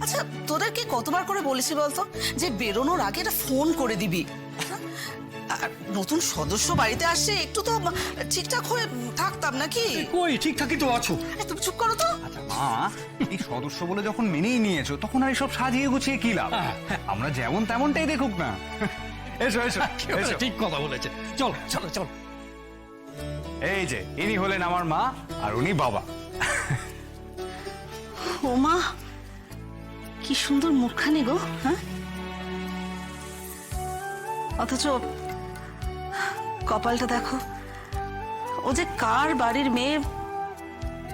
আচ্ছা তোদেরকে কতবার করে বলেছি বলতো যে বেরোনোর আগে একটা ফোন করে দিবি। আর নতুন সদস্য বাড়িতে আসছে, একটু তো ঠিকঠাক হয়ে থাকতাম নাকি? কই ঠিকঠাকই তো আছো। তুমি চুপ করো তো। আচ্ছা মা, এই সদস্য বলে যখন মেনেই নিয়েছো তখন আর এসব সাজিয়ে গুছিয়ে কি লাভ? আমরা যেমন তেমনটাই দেখুক না। এসো এসো এসো। ঠিক কথা বলেছে, চল চলো চল। এই যে ইনি হলেন আমার মা আর উনি বাবা। ও মা, কি সুন্দর মুখখানি গো। হ্যাঁ, অথচ কপালটা দেখো, ও যে কার বাড়ির মেয়ে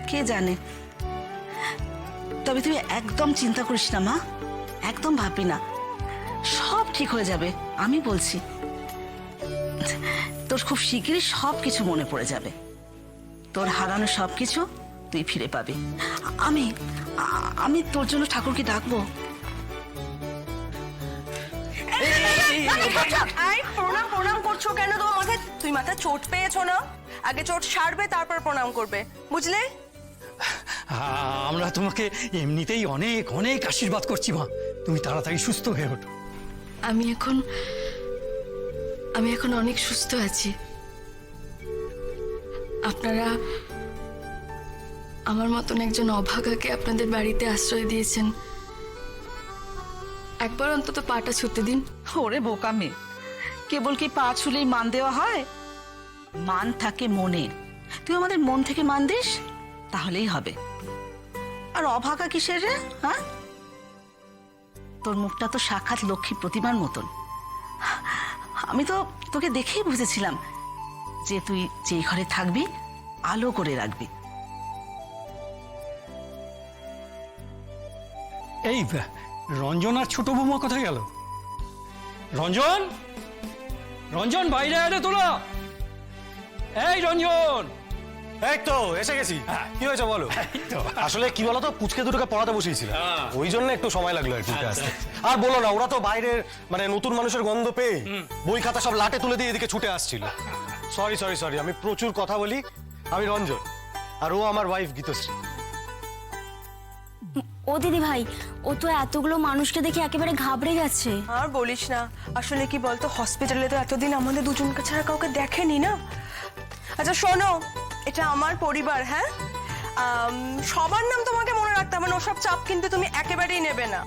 কে জানে। তবে তুমি একদম চিন্তা করিস না মা, একদম ভাববি না, সব ঠিক হয়ে যাবে, আমি বলছি। তোর খুব শিগগিরই সবকিছু মনে পড়ে যাবে, তোর হারানো সবকিছু তুই ফিরে পাবি। আমি আমি তোর জন্য ঠাকুরকে ডাকবো। প্রণাম প্রণাম করছো কেন? তোমার মাথায়, তুই মাথায় চোট পেয়েছো না? আগে চোট সারবে তারপর প্রণাম করবে, বুঝলে? আমরা তোমাকে এমনিতেই অনেক অনেক আশীর্বাদ করছি মা, তুমি তাড়াতাড়ি সুস্থ হয়ে ওঠো। আমি এখন অনেক সুস্থ আছি। আপনারা আমার মতন একজন অভাগাকে আপনাদের বাড়িতে আশ্রয় দিয়েছেন। একবার অন্তত পাটা ছুটতে দিন। ওরে বোকা মেয়ে, কেবল কি পা ছুলেই মান দেওয়া হয়? মান থাকে মনে। তুই আমাদের মন থেকে মান দিস, তাহলেই হবে। আর অভাগা কিসের রে? হ্যাঁ, তোর মুখটা তো সাক্ষাৎ লক্ষ্মী প্রতিমার মতন। আমি তো তোকে দেখেই বুঝেছিলাম যে তুই যেই ঘরে থাকবি আলো করে রাখবি। এই রঞ্জন আর ছোট বৌমা কোথায় গেল? রঞ্জন, রঞ্জন বাইরে আয় রে তোরা। এই রঞ্জন। এই তো এসে গেছি। কি হয়েছে বলো? আসলে কি বলতো, পুচকে দুটোকে পড়াতে বসিয়েছিল, ওই জন্য একটু সময় লাগলো আর কি আসতে। আর বলো না, ওরা তো বাইরের মানে নতুন মানুষের গন্ধ পেয়ে বই খাতা সব লাটে তুলে দিয়ে এদিকে ছুটে আসছিল। সরি সরি সরি, আমি প্রচুর কথা বলি। আমি রঞ্জন, আর ও আমার ওয়াইফ গীতশ্রী। ও দিদি ভাই, ও তো এতগুলো মানুষকে দেখে একেবারে ঘাবড়ে গেছে। আর বলিস না, আসলে কি বলতো, হসপিটালে তো এতদিন আমাদের দুজনকে ছাড়া কাউকে দেখেনি না। আচ্ছা শোনো, এটা আমার পরিবার, হ্যাঁ? সবার নাম তোমাকে মনে রাখতে হবে না, ওসব চাপ কিন্তু তুমি একেবারেই নেবে না।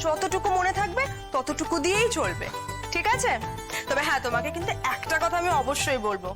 যতটুকু মনে থাকবে ততটুকু দিয়েই চলবে, ঠিক আছে? তবে হ্যাঁ, তোমাকে কিন্তু একটা কথা আমি অবশ্যই বলবো,